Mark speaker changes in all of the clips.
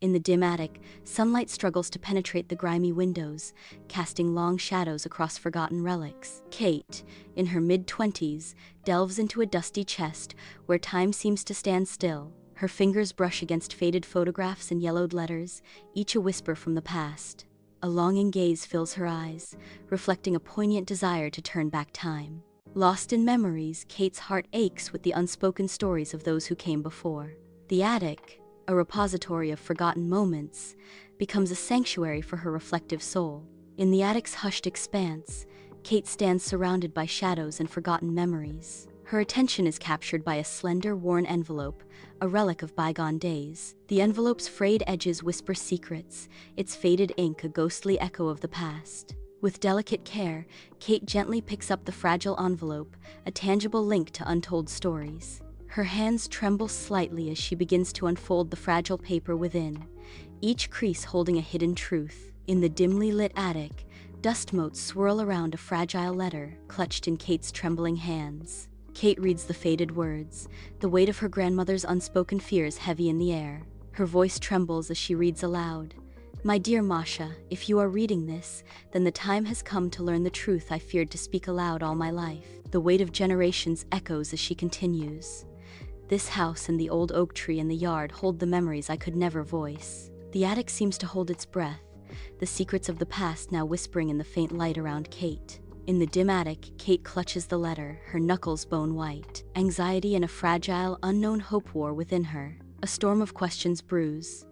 Speaker 1: In the dim attic, sunlight struggles to penetrate the grimy windows, casting long shadows across forgotten relics. Kate, in her mid-20s, delves into a dusty chest where time seems to stand still. Her fingers brush against faded photographs and yellowed letters, each a whisper from the past. A longing gaze fills her eyes, reflecting a poignant desire to turn back time. Lost in memories, Kate's heart aches with the unspoken stories of those who came before. The attic, a repository of forgotten moments, becomes a sanctuary for her reflective soul. In the attic's hushed expanse, Kate stands surrounded by shadows and forgotten memories. Her attention is captured by a slender, worn envelope, a relic of bygone days. The envelope's frayed edges whisper secrets, its faded ink a ghostly echo of the past. With delicate care, Kate gently picks up the fragile envelope, a tangible link to untold stories. Her hands tremble slightly as she begins to unfold the fragile paper within, each crease holding a hidden truth. In the dimly lit attic, dust motes swirl around a fragile letter clutched in Kate's trembling hands. Kate reads the faded words, the weight of her grandmother's unspoken fears heavy in the air. Her voice trembles as she reads aloud. "My dear Masha, if you are reading this, then the time has come to learn the truth I feared to speak aloud all my life." The weight of generations echoes as she continues. "This house and the old oak tree in the yard hold the memories I could never voice." The attic seems to hold its breath, the secrets of the past now whispering in the faint light around Kate. In the dim attic, Kate clutches the letter, her knuckles bone white. Anxiety and a fragile, unknown hope war within her. A storm of questions brews.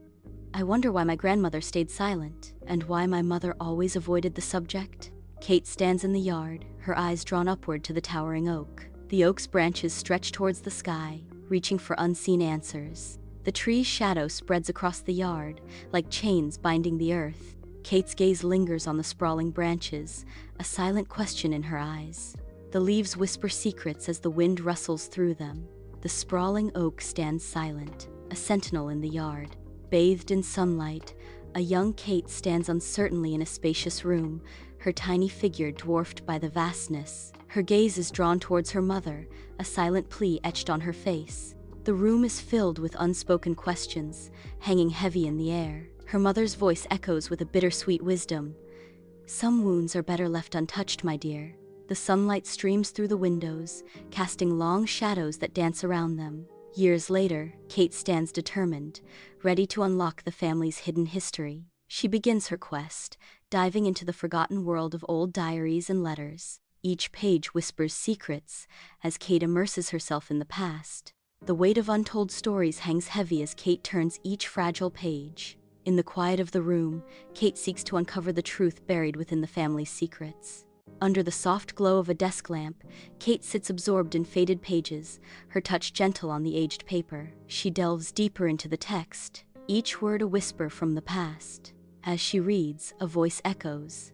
Speaker 1: "I wonder why my grandmother stayed silent, and why my mother always avoided the subject." Kate stands in the yard, her eyes drawn upward to the towering oak. The oak's branches stretch towards the sky, reaching for unseen answers. The tree's shadow spreads across the yard, like chains binding the earth. Kate's gaze lingers on the sprawling branches, a silent question in her eyes. The leaves whisper secrets as the wind rustles through them. The sprawling oak stands silent, a sentinel in the yard. Bathed in sunlight, a young Kate stands uncertainly in a spacious room, her tiny figure dwarfed by the vastness. Her gaze is drawn towards her mother, a silent plea etched on her face. The room is filled with unspoken questions, hanging heavy in the air. Her mother's voice echoes with a bittersweet wisdom. "Some wounds are better left untouched, my dear." The sunlight streams through the windows, casting long shadows that dance around them. Years later, Kate stands determined, ready to unlock the family's hidden history. She begins her quest, diving into the forgotten world of old diaries and letters. Each page whispers secrets, as Kate immerses herself in the past. The weight of untold stories hangs heavy as Kate turns each fragile page. In the quiet of the room, Kate seeks to uncover the truth buried within the family's secrets. Under the soft glow of a desk lamp, Kate sits absorbed in faded pages, her touch gentle on the aged paper. She delves deeper into the text, each word a whisper from the past. As she reads, a voice echoes.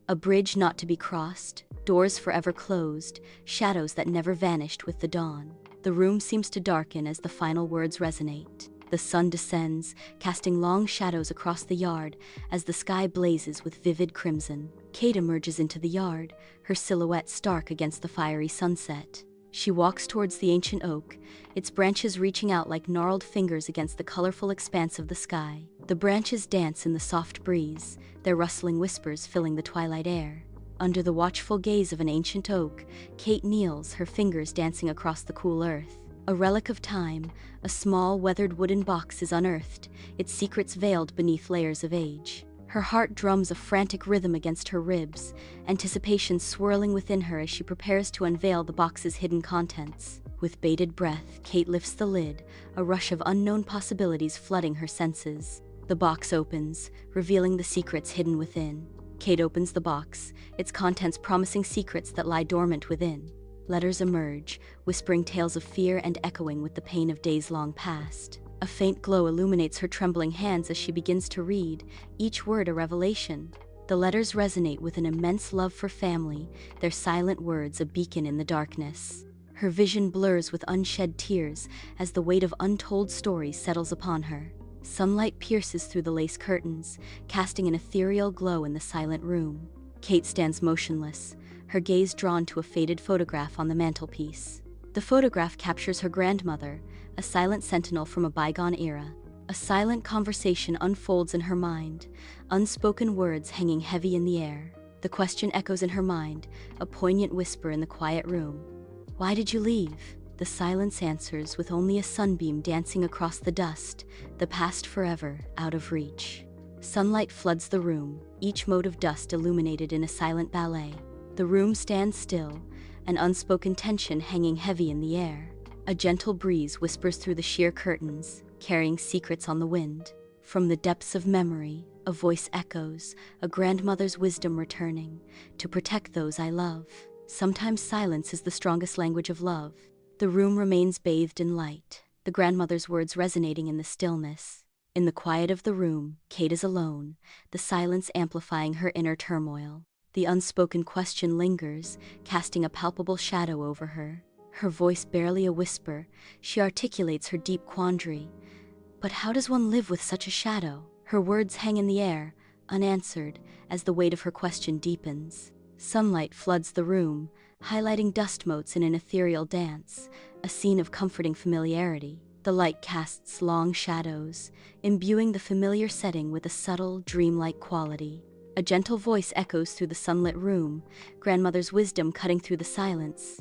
Speaker 1: A bridge not to be crossed, doors forever closed, shadows that never vanished with the dawn. The room seems to darken as the final words resonate. The sun descends, casting long shadows across the yard as the sky blazes with vivid crimson. Kate emerges into the yard, her silhouette stark against the fiery sunset. She walks towards the ancient oak, its branches reaching out like gnarled fingers against the colorful expanse of the sky. The branches dance in the soft breeze, their rustling whispers filling the twilight air. Under the watchful gaze of an ancient oak, Kate kneels, her fingers dancing across the cool earth. A relic of time, a small, weathered wooden box is unearthed, its secrets veiled beneath layers of age. Her heart drums a frantic rhythm against her ribs, anticipation swirling within her as she prepares to unveil the box's hidden contents. With bated breath, Kate lifts the lid, a rush of unknown possibilities flooding her senses. The box opens, revealing the secrets hidden within. Kate opens the box, its contents promising secrets that lie dormant within. Letters emerge, whispering tales of fear and echoing with the pain of days long past. A faint glow illuminates her trembling hands as she begins to read, each word a revelation. The letters resonate with an immense love for family, their silent words a beacon in the darkness. Her vision blurs with unshed tears as the weight of untold stories settles upon her. Sunlight pierces through the lace curtains, casting an ethereal glow in the silent room. Kate stands motionless, her gaze drawn to a faded photograph on the mantelpiece. The photograph captures her grandmother, a silent sentinel from a bygone era. A silent conversation unfolds in her mind, unspoken words hanging heavy in the air. The question echoes in her mind, a poignant whisper in the quiet room. Why did you leave? The silence answers with only a sunbeam dancing across the dust, the past forever out of reach. Sunlight floods the room, each mote of dust illuminated in a silent ballet. The room stands still, an unspoken tension hanging heavy in the air. A gentle breeze whispers through the sheer curtains, carrying secrets on the wind. From the depths of memory, a voice echoes, a grandmother's wisdom returning, to protect those I love. Sometimes silence is the strongest language of love. The room remains bathed in light, the grandmother's words resonating in the stillness. In the quiet of the room, Kate is alone, the silence amplifying her inner turmoil. The unspoken question lingers, casting a palpable shadow over her. Her voice barely a whisper, she articulates her deep quandary. But how does one live with such a shadow? Her words hang in the air, unanswered, as the weight of her question deepens. Sunlight floods the room, highlighting dust motes in an ethereal dance, a scene of comforting familiarity. The light casts long shadows, imbuing the familiar setting with a subtle, dreamlike quality. A gentle voice echoes through the sunlit room, grandmother's wisdom cutting through the silence.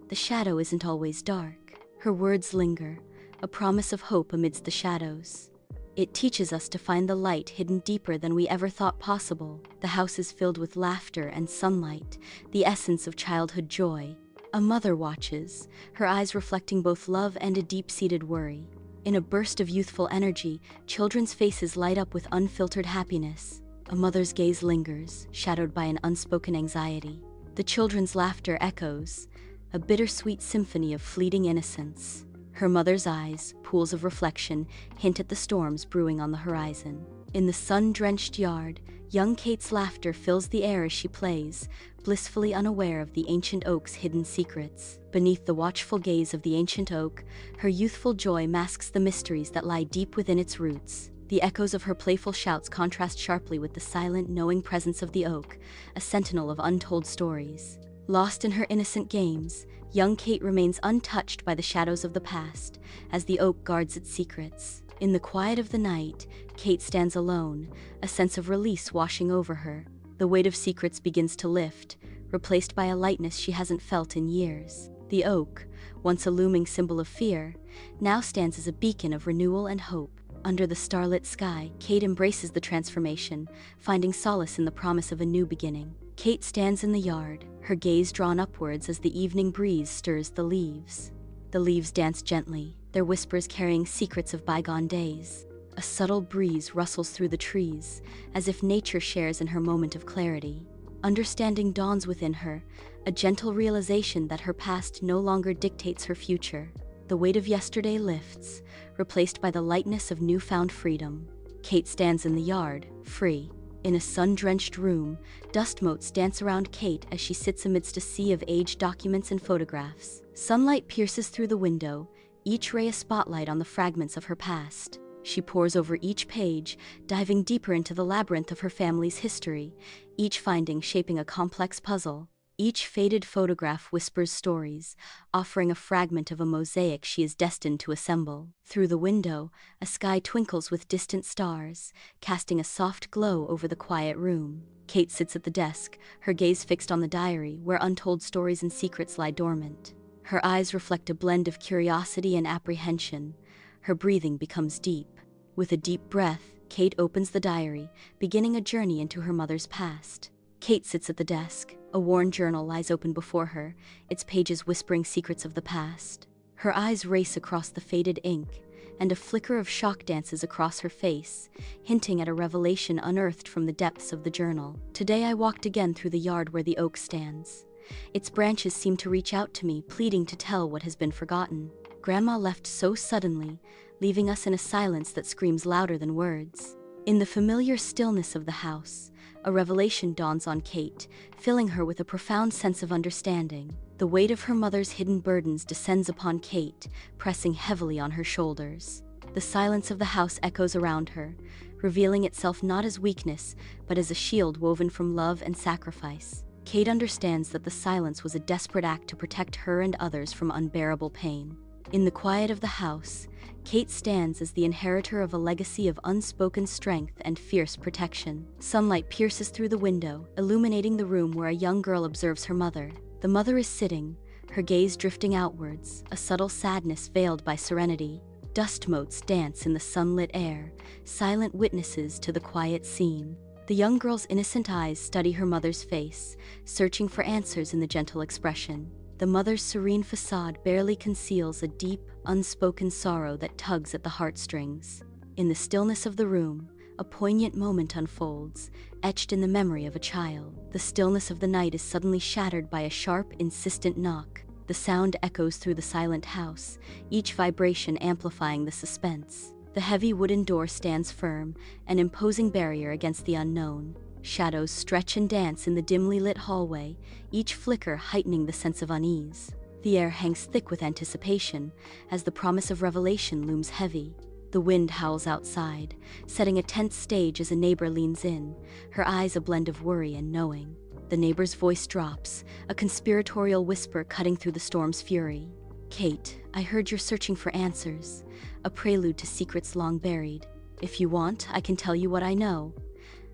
Speaker 1: The shadow isn't always dark. Her words linger, a promise of hope amidst the shadows. It teaches us to find the light hidden deeper than we ever thought possible. The house is filled with laughter and sunlight, the essence of childhood joy. A mother watches, her eyes reflecting both love and a deep-seated worry. In a burst of youthful energy, children's faces light up with unfiltered happiness. A mother's gaze lingers, shadowed by an unspoken anxiety. The children's laughter echoes, a bittersweet symphony of fleeting innocence. Her mother's eyes, pools of reflection, hint at the storms brewing on the horizon. In the sun-drenched yard, young Kate's laughter fills the air as she plays, blissfully unaware of the ancient oak's hidden secrets. Beneath the watchful gaze of the ancient oak, her youthful joy masks the mysteries that lie deep within its roots. The echoes of her playful shouts contrast sharply with the silent, knowing presence of the oak, a sentinel of untold stories. Lost in her innocent games, young Kate remains untouched by the shadows of the past, as the oak guards its secrets. In the quiet of the night, Kate stands alone, a sense of release washing over her. The weight of secrets begins to lift, replaced by a lightness she hasn't felt in years. The oak, once a looming symbol of fear, now stands as a beacon of renewal and hope. Under the starlit sky, Kate embraces the transformation, finding solace in the promise of a new beginning. Kate stands in the yard, her gaze drawn upwards as the evening breeze stirs the leaves. The leaves dance gently, their whispers carrying secrets of bygone days. A subtle breeze rustles through the trees, as if nature shares in her moment of clarity. Understanding dawns within her, a gentle realization that her past no longer dictates her future. The weight of yesterday lifts, replaced by the lightness of newfound freedom. Kate stands in the yard, free. In a sun-drenched room, dust motes dance around Kate as she sits amidst a sea of aged documents and photographs. Sunlight pierces through the window, each ray a spotlight on the fragments of her past. She pores over each page, diving deeper into the labyrinth of her family's history, each finding shaping a complex puzzle. Each faded photograph whispers stories, offering a fragment of a mosaic she is destined to assemble. Through the window, a sky twinkles with distant stars, casting a soft glow over the quiet room. Kate sits at the desk, her gaze fixed on the diary, where untold stories and secrets lie dormant. Her eyes reflect a blend of curiosity and apprehension. Her breathing becomes deep. With a deep breath, Kate opens the diary, beginning a journey into her mother's past. Kate sits at the desk. A worn journal lies open before her, its pages whispering secrets of the past. Her eyes race across the faded ink, and a flicker of shock dances across her face, hinting at a revelation unearthed from the depths of the journal. Today I walked again through the yard where the oak stands. Its branches seem to reach out to me, pleading to tell what has been forgotten. Grandma left so suddenly, leaving us in a silence that screams louder than words. In the familiar stillness of the house, a revelation dawns on Kate, filling her with a profound sense of understanding. The weight of her mother's hidden burdens descends upon Kate, pressing heavily on her shoulders. The silence of the house echoes around her, revealing itself not as weakness, but as a shield woven from love and sacrifice. Kate understands that the silence was a desperate act to protect her and others from unbearable pain. In the quiet of the house, Kate stands as the inheritor of a legacy of unspoken strength and fierce protection. Sunlight pierces through the window, illuminating the room where a young girl observes her mother. The mother is sitting, her gaze drifting outwards, a subtle sadness veiled by serenity. Dust motes dance in the sunlit air, silent witnesses to the quiet scene. The young girl's innocent eyes study her mother's face, searching for answers in the gentle expression. The mother's serene facade barely conceals a deep, unspoken sorrow that tugs at the heartstrings. In the stillness of the room, a poignant moment unfolds, etched in the memory of a child. The stillness of the night is suddenly shattered by a sharp, insistent knock. The sound echoes through the silent house, each vibration amplifying the suspense. The heavy wooden door stands firm, an imposing barrier against the unknown. Shadows stretch and dance in the dimly lit hallway, each flicker heightening the sense of unease. The air hangs thick with anticipation, as the promise of revelation looms heavy. The wind howls outside, setting a tense stage as a neighbor leans in, her eyes a blend of worry and knowing. The neighbor's voice drops, a conspiratorial whisper cutting through the storm's fury. "Kate, I heard you're searching for answers, a prelude to secrets long buried. If you want, I can tell you what I know."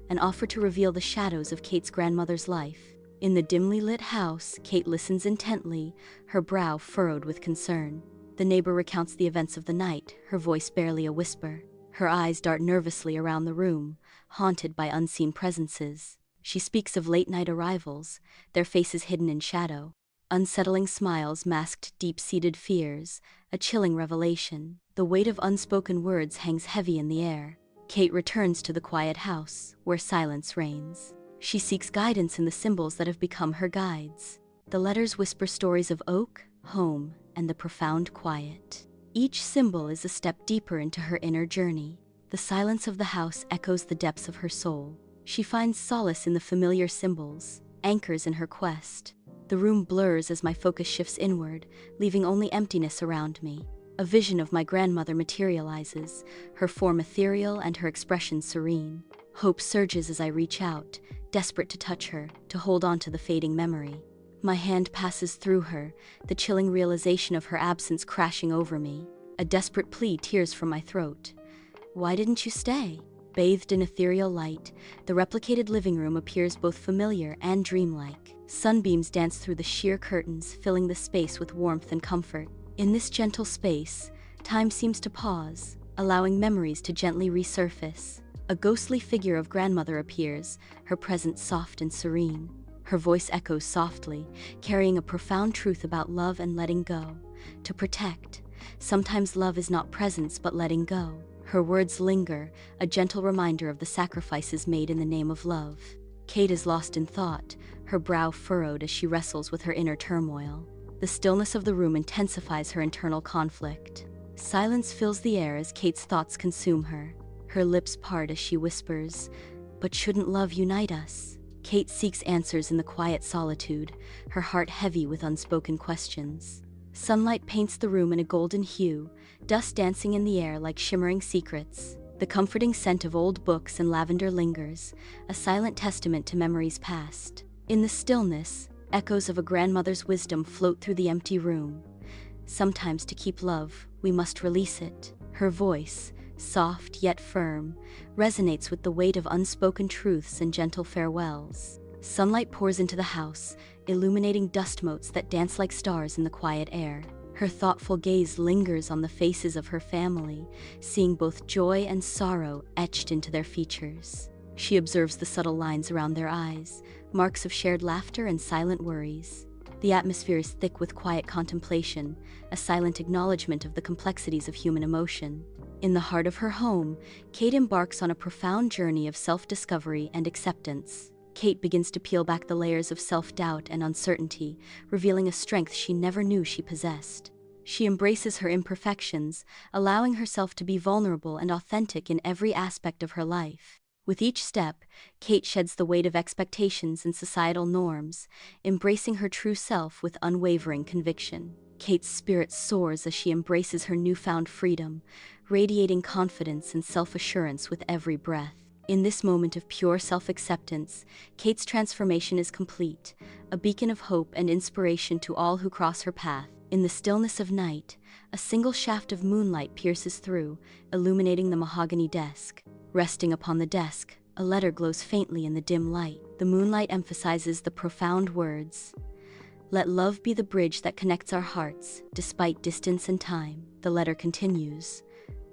Speaker 1: An offer to reveal the shadows of Kate's grandmother's life. In the dimly lit house, Kate listens intently, her brow furrowed with concern. The neighbor recounts the events of the night, her voice barely a whisper. Her eyes dart nervously around the room, haunted by unseen presences. She speaks of late-night arrivals, their faces hidden in shadow. Unsettling smiles masked deep-seated fears, a chilling revelation. The weight of unspoken words hangs heavy in the air. Kate returns to the quiet house, where silence reigns. She seeks guidance in the symbols that have become her guides. The letters whisper stories of oak, home, and the profound quiet. Each symbol is a step deeper into her inner journey. The silence of the house echoes the depths of her soul. She finds solace in the familiar symbols, anchors in her quest. The room blurs as my focus shifts inward, leaving only emptiness around me. A vision of my grandmother materializes, her form ethereal and her expression serene. Hope surges as I reach out, desperate to touch her, to hold on to the fading memory. My hand passes through her, the chilling realization of her absence crashing over me. A desperate plea tears from my throat. "Why didn't you stay?" Bathed in ethereal light, the replicated living room appears both familiar and dreamlike. Sunbeams dance through the sheer curtains, filling the space with warmth and comfort. In this gentle space, time seems to pause, allowing memories to gently resurface. A ghostly figure of grandmother appears, her presence soft and serene. Her voice echoes softly, carrying a profound truth about love and letting go. To protect, sometimes love is not presence but letting go. Her words linger, a gentle reminder of the sacrifices made in the name of love. Kate is lost in thought, her brow furrowed as she wrestles with her inner turmoil. The stillness of the room intensifies her internal conflict. Silence fills the air as Kate's thoughts consume her. Her lips part as she whispers, "But shouldn't love unite us?" Kate seeks answers in the quiet solitude, her heart heavy with unspoken questions. Sunlight paints the room in a golden hue, dust dancing in the air like shimmering secrets. The comforting scent of old books and lavender lingers, a silent testament to memories past. In the stillness, echoes of a grandmother's wisdom float through the empty room. "Sometimes to keep love, we must release it." Her voice, soft yet firm, resonates with the weight of unspoken truths and gentle farewells. Sunlight pours into the house, illuminating dust motes that dance like stars in the quiet air. Her thoughtful gaze lingers on the faces of her family, seeing both joy and sorrow etched into their features. She observes the subtle lines around their eyes, marks of shared laughter and silent worries. The atmosphere is thick with quiet contemplation, a silent acknowledgement of the complexities of human emotion. In the heart of her home, Kate embarks on a profound journey of self-discovery and acceptance. Kate begins to peel back the layers of self-doubt and uncertainty, revealing a strength she never knew she possessed. She embraces her imperfections, allowing herself to be vulnerable and authentic in every aspect of her life. With each step, Kate sheds the weight of expectations and societal norms, embracing her true self with unwavering conviction. Kate's spirit soars as she embraces her newfound freedom, radiating confidence and self-assurance with every breath. In this moment of pure self-acceptance, Kate's transformation is complete, a beacon of hope and inspiration to all who cross her path. In the stillness of night, a single shaft of moonlight pierces through, illuminating the mahogany desk. Resting upon the desk, a letter glows faintly in the dim light. The moonlight emphasizes the profound words, "Let love be the bridge that connects our hearts, despite distance and time." The letter continues,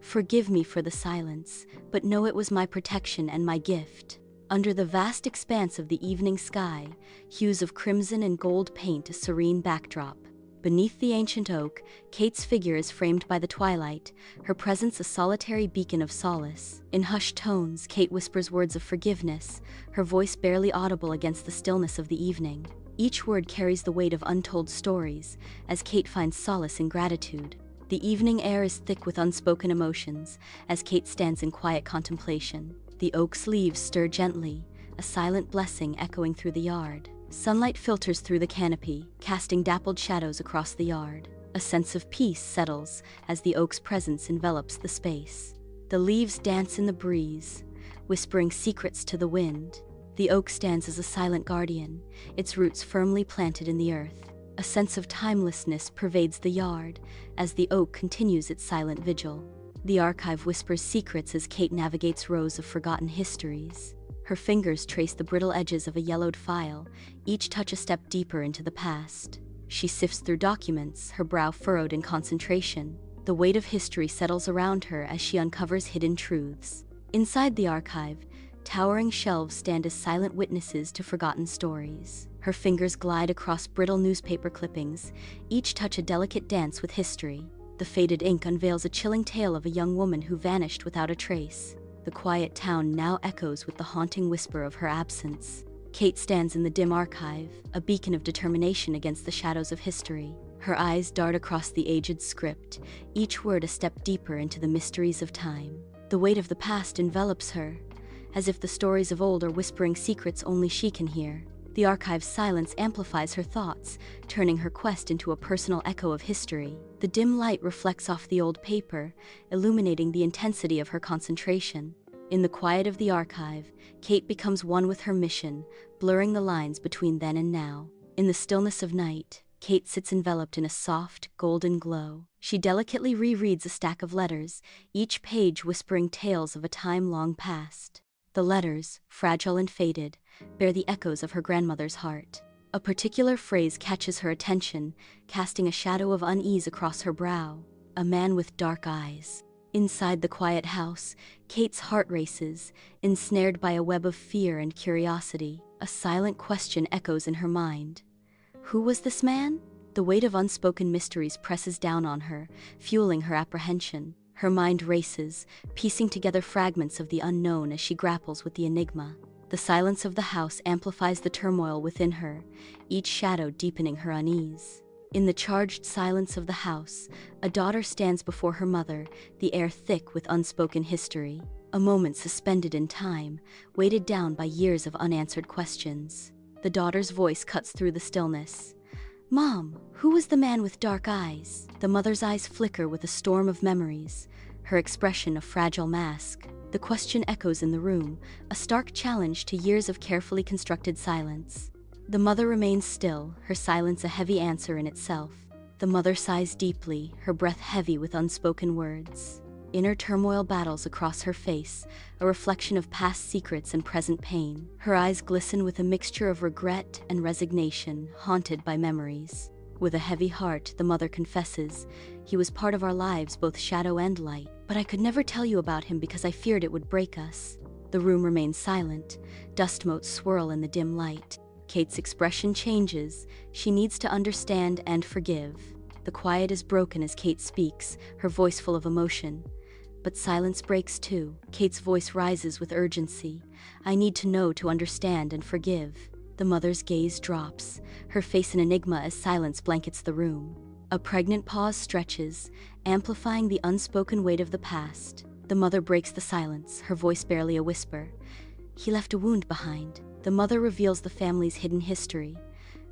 Speaker 1: "Forgive me for the silence, but know it was my protection and my gift." Under the vast expanse of the evening sky, hues of crimson and gold paint a serene backdrop. Beneath the ancient oak, Kate's figure is framed by the twilight, her presence a solitary beacon of solace. In hushed tones, Kate whispers words of forgiveness, her voice barely audible against the stillness of the evening. Each word carries the weight of untold stories, as Kate finds solace in gratitude. The evening air is thick with unspoken emotions, as Kate stands in quiet contemplation. The oak's leaves stir gently, a silent blessing echoing through the yard. Sunlight filters through the canopy, casting dappled shadows across the yard. A sense of peace settles as the oak's presence envelops the space. The leaves dance in the breeze, whispering secrets to the wind. The oak stands as a silent guardian, its roots firmly planted in the earth. A sense of timelessness pervades the yard as the oak continues its silent vigil. The archive whispers secrets as Kate navigates rows of forgotten histories. Her fingers trace the brittle edges of a yellowed file, each touch a step deeper into the past. She sifts through documents, her brow furrowed in concentration. The weight of history settles around her as she uncovers hidden truths. Inside the archive, towering shelves stand as silent witnesses to forgotten stories. Her fingers glide across brittle newspaper clippings, each touch a delicate dance with history. The faded ink unveils a chilling tale of a young woman who vanished without a trace. The quiet town now echoes with the haunting whisper of her absence. Kate stands in the dim archive, a beacon of determination against the shadows of history. Her eyes dart across the aged script, each word a step deeper into the mysteries of time. The weight of the past envelops her, as if the stories of old are whispering secrets only she can hear. The archive's silence amplifies her thoughts, turning her quest into a personal echo of history. The dim light reflects off the old paper, illuminating the intensity of her concentration. In the quiet of the archive, Kate becomes one with her mission, blurring the lines between then and now. In the stillness of night, Kate sits enveloped in a soft, golden glow. She delicately rereads a stack of letters, each page whispering tales of a time long past. The letters, fragile and faded, bear the echoes of her grandmother's heart. A particular phrase catches her attention, casting a shadow of unease across her brow. "A man with dark eyes." Inside the quiet house, Kate's heart races, ensnared by a web of fear and curiosity. A silent question echoes in her mind. Who was this man? The weight of unspoken mysteries presses down on her, fueling her apprehension. Her mind races, piecing together fragments of the unknown as she grapples with the enigma. The silence of the house amplifies the turmoil within her, each shadow deepening her unease. In the charged silence of the house, a daughter stands before her mother, the air thick with unspoken history. A moment suspended in time, weighted down by years of unanswered questions. The daughter's voice cuts through the stillness. "Mom, who was the man with dark eyes?" The mother's eyes flicker with a storm of memories, her expression a fragile mask. The question echoes in the room, a stark challenge to years of carefully constructed silence. The mother remains still, her silence a heavy answer in itself. The mother sighs deeply, her breath heavy with unspoken words. Inner turmoil battles across her face, a reflection of past secrets and present pain. Her eyes glisten with a mixture of regret and resignation, haunted by memories. With a heavy heart, the mother confesses, "He was part of our lives, both shadow and light. But I could never tell you about him because I feared it would break us." The room remains silent, dust motes swirl in the dim light. Kate's expression changes, she needs to understand and forgive. The quiet is broken as Kate speaks, her voice full of emotion. But silence breaks too. Kate's voice rises with urgency. "I need to know to understand and forgive." The mother's gaze drops, her face an enigma as silence blankets the room. A pregnant pause stretches, amplifying the unspoken weight of the past. The mother breaks the silence, her voice barely a whisper. "He left a wound behind." The mother reveals the family's hidden history.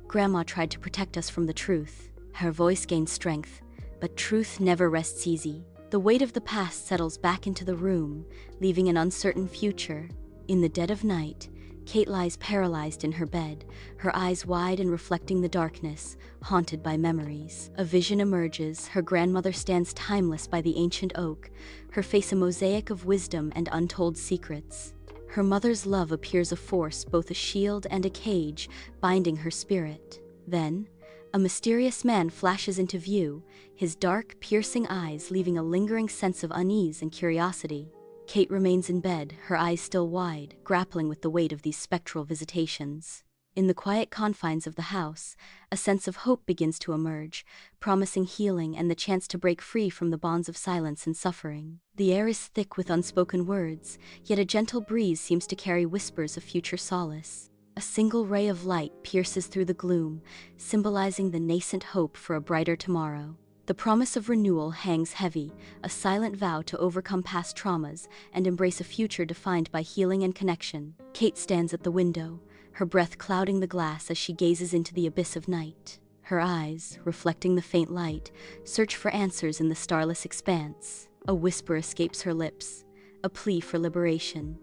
Speaker 1: "Grandma tried to protect us from the truth." Her voice gains strength, but truth never rests easy. The weight of the past settles back into the room, leaving an uncertain future. In the dead of night, Kate lies paralyzed in her bed, her eyes wide and reflecting the darkness, haunted by memories. A vision emerges. Her grandmother stands timeless by the ancient oak, her face a mosaic of wisdom and untold secrets. Her mother's love appears a force, both a shield and a cage, binding her spirit. Then, a mysterious man flashes into view, his dark, piercing eyes leaving a lingering sense of unease and curiosity. Kate remains in bed, her eyes still wide, grappling with the weight of these spectral visitations. In the quiet confines of the house, a sense of hope begins to emerge, promising healing and the chance to break free from the bonds of silence and suffering. The air is thick with unspoken words, yet a gentle breeze seems to carry whispers of future solace. A single ray of light pierces through the gloom, symbolizing the nascent hope for a brighter tomorrow. The promise of renewal hangs heavy, a silent vow to overcome past traumas and embrace a future defined by healing and connection. Kate stands at the window, her breath clouding the glass as she gazes into the abyss of night. Her eyes, reflecting the faint light, search for answers in the starless expanse. A whisper escapes her lips, a plea for liberation.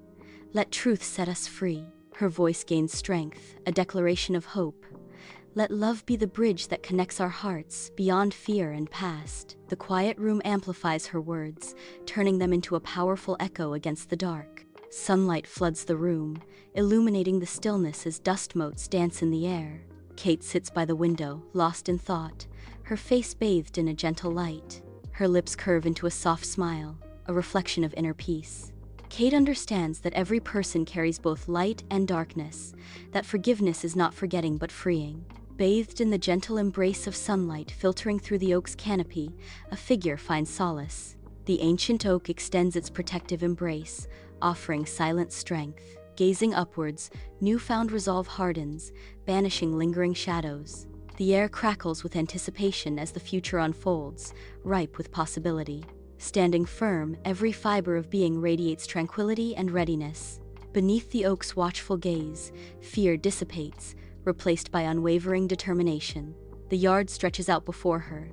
Speaker 1: "Let truth set us free." Her voice gains strength, a declaration of hope. "Let love be the bridge that connects our hearts, beyond fear and past." The quiet room amplifies her words, turning them into a powerful echo against the dark. Sunlight floods the room, illuminating the stillness as dust motes dance in the air. Kate sits by the window, lost in thought, her face bathed in a gentle light. Her lips curve into a soft smile, a reflection of inner peace. Kate understands that every person carries both light and darkness, that forgiveness is not forgetting but freeing. Bathed in the gentle embrace of sunlight filtering through the oak's canopy, a figure finds solace. The ancient oak extends its protective embrace, offering silent strength. Gazing upwards, newfound resolve hardens, banishing lingering shadows. The air crackles with anticipation as the future unfolds, ripe with possibility. Standing firm, every fiber of being radiates tranquility and readiness. Beneath the oak's watchful gaze, fear dissipates, replaced by unwavering determination. The yard stretches out before her,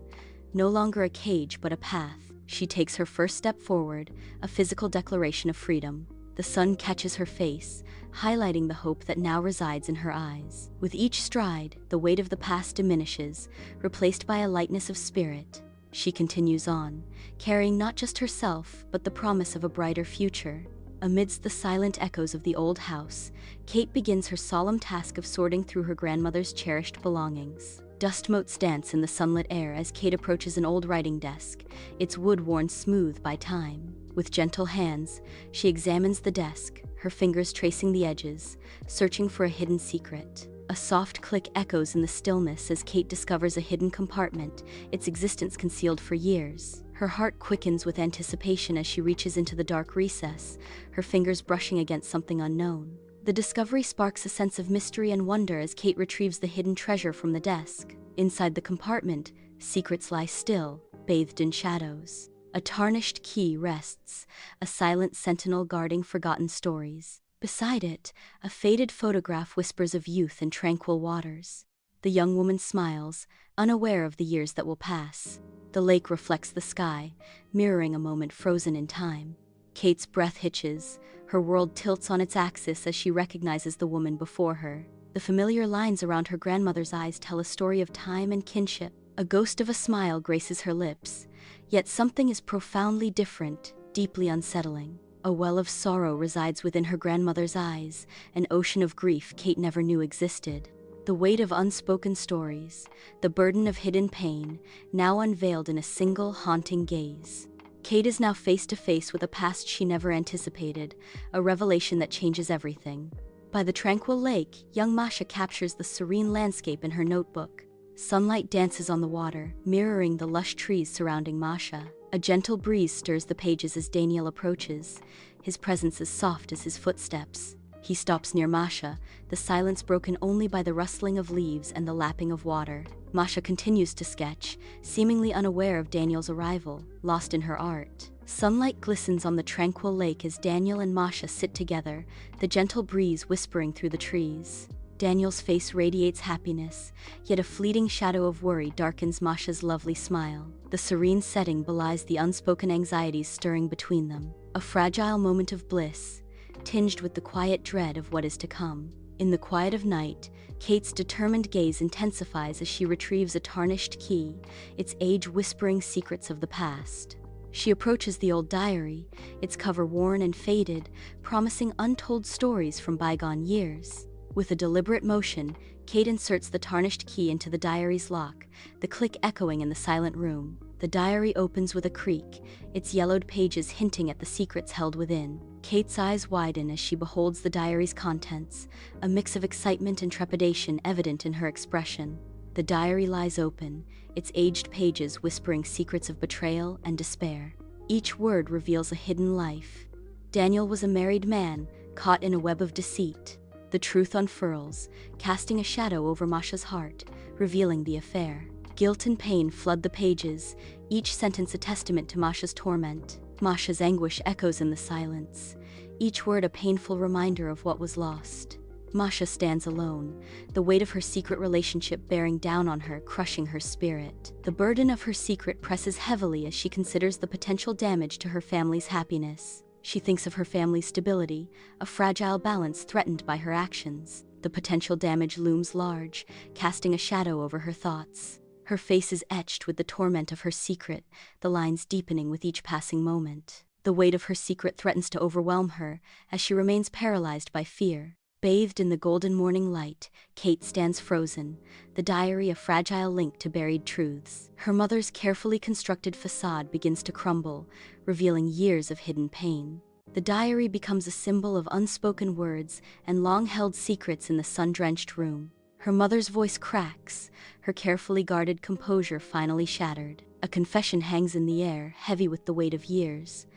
Speaker 1: no longer a cage but a path. She takes her first step forward, a physical declaration of freedom. The sun catches her face, highlighting the hope that now resides in her eyes. With each stride, the weight of the past diminishes, replaced by a lightness of spirit. She continues on, carrying not just herself, but the promise of a brighter future. Amidst the silent echoes of the old house, Kate begins her solemn task of sorting through her grandmother's cherished belongings. Dust motes dance in the sunlit air as Kate approaches an old writing desk, its wood worn smooth by time. With gentle hands, she examines the desk, her fingers tracing the edges, searching for a hidden secret. A soft click echoes in the stillness as Kate discovers a hidden compartment, its existence concealed for years. Her heart quickens with anticipation as she reaches into the dark recess, her fingers brushing against something unknown. The discovery sparks a sense of mystery and wonder as Kate retrieves the hidden treasure from the desk. Inside the compartment, secrets lie still, bathed in shadows. A tarnished key rests, a silent sentinel guarding forgotten stories. Beside it, a faded photograph whispers of youth and tranquil waters. The young woman smiles, unaware of the years that will pass. The lake reflects the sky, mirroring a moment frozen in time. Kate's breath hitches, her world tilts on its axis as she recognizes the woman before her. The familiar lines around her grandmother's eyes tell a story of time and kinship. A ghost of a smile graces her lips, yet something is profoundly different, deeply unsettling. A well of sorrow resides within her grandmother's eyes, an ocean of grief Kate never knew existed. The weight of unspoken stories, the burden of hidden pain, now unveiled in a single haunting gaze. Kate is now face to face with a past she never anticipated, a revelation that changes everything. By the tranquil lake, young Masha captures the serene landscape in her notebook. Sunlight dances on the water, mirroring the lush trees surrounding Masha. A gentle breeze stirs the pages as Daniel approaches, his presence as soft as his footsteps. He stops near Masha, the silence broken only by the rustling of leaves and the lapping of water. Masha continues to sketch, seemingly unaware of Daniel's arrival, lost in her art. Sunlight glistens on the tranquil lake as Daniel and Masha sit together, the gentle breeze whispering through the trees. Daniel's face radiates happiness, yet a fleeting shadow of worry darkens Masha's lovely smile. The serene setting belies the unspoken anxieties stirring between them. A fragile moment of bliss, tinged with the quiet dread of what is to come. In the quiet of night, Kate's determined gaze intensifies as she retrieves a tarnished key, its age whispering secrets of the past. She approaches the old diary, its cover worn and faded, promising untold stories from bygone years. With a deliberate motion, Kate inserts the tarnished key into the diary's lock, the click echoing in the silent room. The diary opens with a creak, its yellowed pages hinting at the secrets held within. Kate's eyes widen as she beholds the diary's contents, a mix of excitement and trepidation evident in her expression. The diary lies open, its aged pages whispering secrets of betrayal and despair. Each word reveals a hidden life. Daniel was a married man, caught in a web of deceit. The truth unfurls, casting a shadow over Masha's heart, revealing the affair. Guilt and pain flood the pages, each sentence a testament to Masha's torment. Masha's anguish echoes in the silence, each word a painful reminder of what was lost. Masha stands alone, the weight of her secret relationship bearing down on her, crushing her spirit. The burden of her secret presses heavily as she considers the potential damage to her family's happiness. She thinks of her family's stability, a fragile balance threatened by her actions. The potential damage looms large, casting a shadow over her thoughts. Her face is etched with the torment of her secret, the lines deepening with each passing moment. The weight of her secret threatens to overwhelm her as she remains paralyzed by fear. Bathed in the golden morning light, Kate stands frozen, the diary a fragile link to buried truths. Her mother's carefully constructed facade begins to crumble, revealing years of hidden pain. The diary becomes a symbol of unspoken words and long-held secrets in the sun-drenched room. Her mother's voice cracks, her carefully guarded composure finally shattered. A confession hangs in the air, heavy with the weight of years.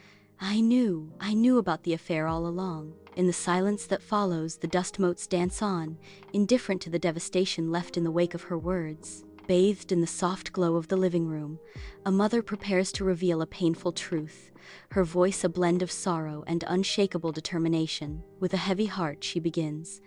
Speaker 1: I knew about the affair all along. In the silence that follows, the dust motes dance on, indifferent to the devastation left in the wake of her words. Bathed in the soft glow of the living room, a mother prepares to reveal a painful truth, her voice a blend of sorrow and unshakable determination. With a heavy heart, she begins.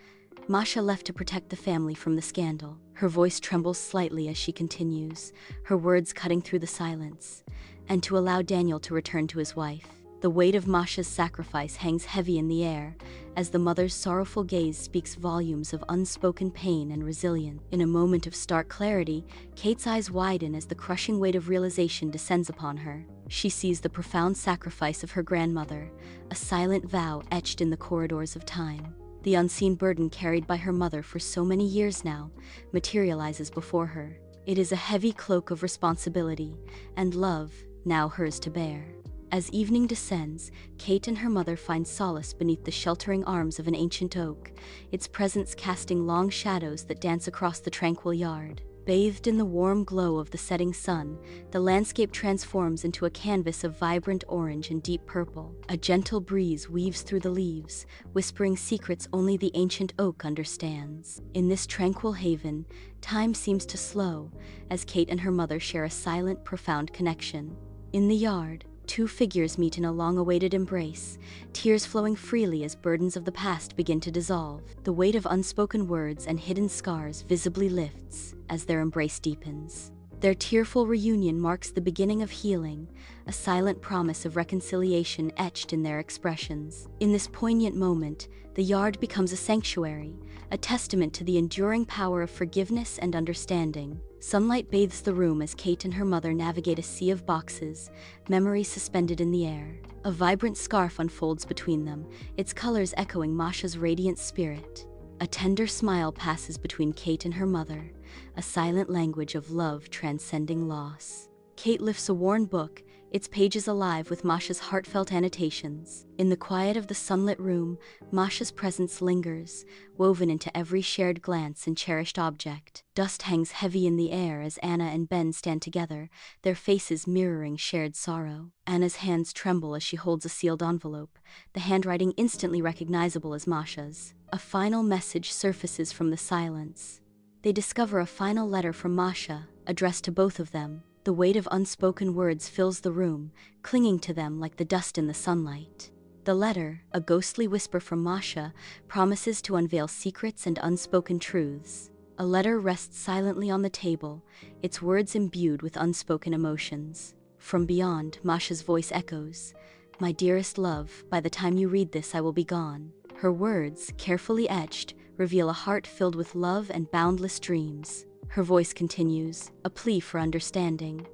Speaker 1: Masha left to protect the family from the scandal. Her voice trembles slightly as she continues, her words cutting through the silence, and to allow Daniel to return to his wife. The weight of Masha's sacrifice hangs heavy in the air, as the mother's sorrowful gaze speaks volumes of unspoken pain and resilience. In a moment of stark clarity, Kate's eyes widen as the crushing weight of realization descends upon her. She sees the profound sacrifice of her grandmother, a silent vow etched in the corridors of time. The unseen burden carried by her mother for so many years now materializes before her. It is a heavy cloak of responsibility and love, now hers to bear. As evening descends, Kate and her mother find solace beneath the sheltering arms of an ancient oak, its presence casting long shadows that dance across the tranquil yard. Bathed in the warm glow of the setting sun, the landscape transforms into a canvas of vibrant orange and deep purple. A gentle breeze weaves through the leaves, whispering secrets only the ancient oak understands. In this tranquil haven, time seems to slow, as Kate and her mother share a silent, profound connection. In the yard, two figures meet in a long-awaited embrace, tears flowing freely as burdens of the past begin to dissolve. The weight of unspoken words and hidden scars visibly lifts as their embrace deepens. Their tearful reunion marks the beginning of healing, a silent promise of reconciliation etched in their expressions. In this poignant moment, the yard becomes a sanctuary, a testament to the enduring power of forgiveness and understanding. Sunlight bathes the room as Kate and her mother navigate a sea of boxes, memories suspended in the air. A vibrant scarf unfolds between them, its colors echoing Masha's radiant spirit. A tender smile passes between Kate and her mother, a silent language of love transcending loss. Kate lifts a worn book, its pages alive with Masha's heartfelt annotations. In the quiet of the sunlit room, Masha's presence lingers, woven into every shared glance and cherished object. Dust hangs heavy in the air as Anna and Ben stand together, their faces mirroring shared sorrow. Anna's hands tremble as she holds a sealed envelope, the handwriting instantly recognizable as Masha's. A final message surfaces from the silence. They discover a final letter from Masha, addressed to both of them. The weight of unspoken words fills the room, clinging to them like the dust in the sunlight. The letter, a ghostly whisper from Masha, promises to unveil secrets and unspoken truths. A letter rests silently on the table, its words imbued with unspoken emotions. From beyond, Masha's voice echoes. My dearest love, by the time you read this I will be gone. Her words, carefully etched, reveal a heart filled with love and boundless dreams. Her voice continues, a plea for understanding.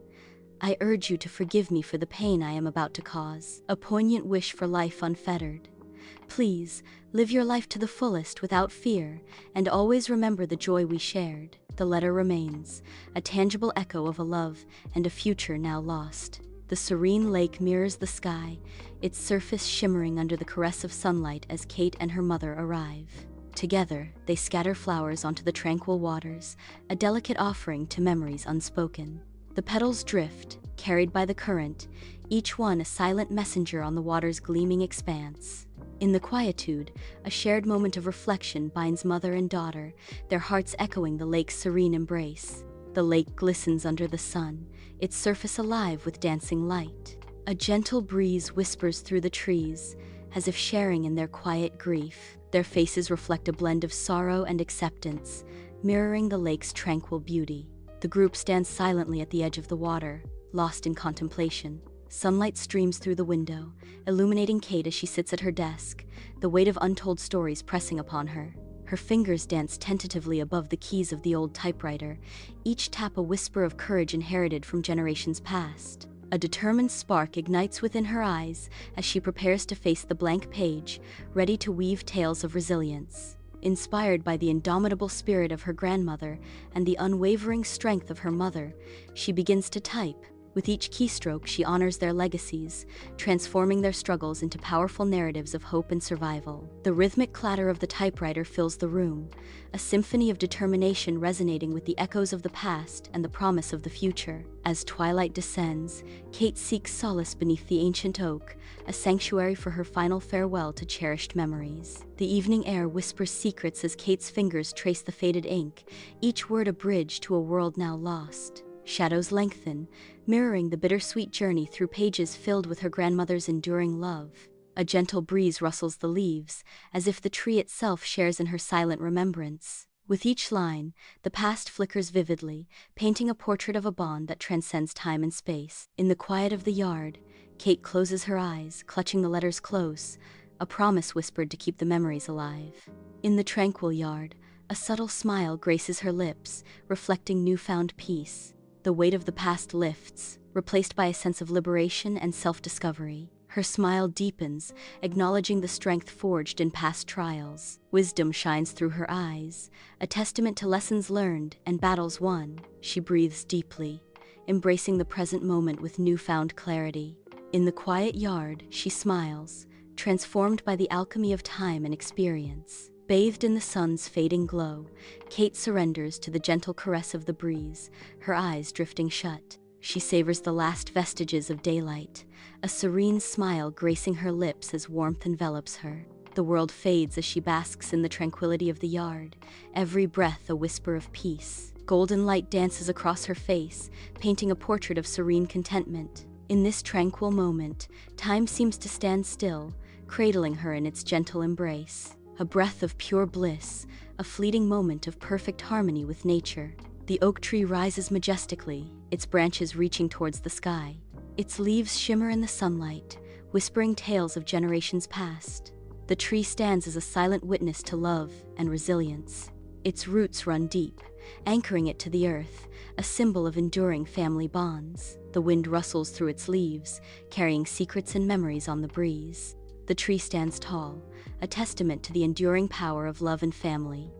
Speaker 1: I urge you to forgive me for the pain I am about to cause, a poignant wish for life unfettered. Please, live your life to the fullest without fear, and always remember the joy we shared. The letter remains, a tangible echo of a love and a future now lost. The serene lake mirrors the sky, its surface shimmering under the caress of sunlight as Kate and her mother arrive. Together, they scatter flowers onto the tranquil waters, a delicate offering to memories unspoken. The petals drift, carried by the current, each one a silent messenger on the water's gleaming expanse. In the quietude, a shared moment of reflection binds mother and daughter, their hearts echoing the lake's serene embrace. The lake glistens under the sun, its surface alive with dancing light. A gentle breeze whispers through the trees, as if sharing in their quiet grief. Their faces reflect a blend of sorrow and acceptance, mirroring the lake's tranquil beauty. The group stands silently at the edge of the water, lost in contemplation. Sunlight streams through the window, illuminating Kate as she sits at her desk, the weight of untold stories pressing upon her. Her fingers dance tentatively above the keys of the old typewriter, each tap a whisper of courage inherited from generations past. A determined spark ignites within her eyes as she prepares to face the blank page, ready to weave tales of resilience. Inspired by the indomitable spirit of her grandmother and the unwavering strength of her mother, she begins to type. With each keystroke, she honors their legacies, transforming their struggles into powerful narratives of hope and survival. The rhythmic clatter of the typewriter fills the room, a symphony of determination resonating with the echoes of the past and the promise of the future. As twilight descends, Kate seeks solace beneath the ancient oak, a sanctuary for her final farewell to cherished memories. The evening air whispers secrets as Kate's fingers trace the faded ink, each word a bridge to a world now lost. Shadows lengthen, mirroring the bittersweet journey through pages filled with her grandmother's enduring love. A gentle breeze rustles the leaves, as if the tree itself shares in her silent remembrance. With each line, the past flickers vividly, painting a portrait of a bond that transcends time and space. In the quiet of the yard, Kate closes her eyes, clutching the letters close, a promise whispered to keep the memories alive. In the tranquil yard, a subtle smile graces her lips, reflecting newfound peace. The weight of the past lifts, replaced by a sense of liberation and self-discovery. Her smile deepens, acknowledging the strength forged in past trials. Wisdom shines through her eyes, a testament to lessons learned and battles won. She breathes deeply, embracing the present moment with newfound clarity. In the quiet yard, she smiles, transformed by the alchemy of time and experience. Bathed in the sun's fading glow, Kate surrenders to the gentle caress of the breeze, her eyes drifting shut. She savors the last vestiges of daylight, a serene smile gracing her lips as warmth envelops her. The world fades as she basks in the tranquility of the yard, every breath a whisper of peace. Golden light dances across her face, painting a portrait of serene contentment. In this tranquil moment, time seems to stand still, cradling her in its gentle embrace. A breath of pure bliss, a fleeting moment of perfect harmony with nature. The oak tree rises majestically, its branches reaching towards the sky. Its leaves shimmer in the sunlight, whispering tales of generations past. The tree stands as a silent witness to love and resilience. Its roots run deep, anchoring it to the earth, a symbol of enduring family bonds. The wind rustles through its leaves, carrying secrets and memories on the breeze. The tree stands tall, a testament to the enduring power of love and family.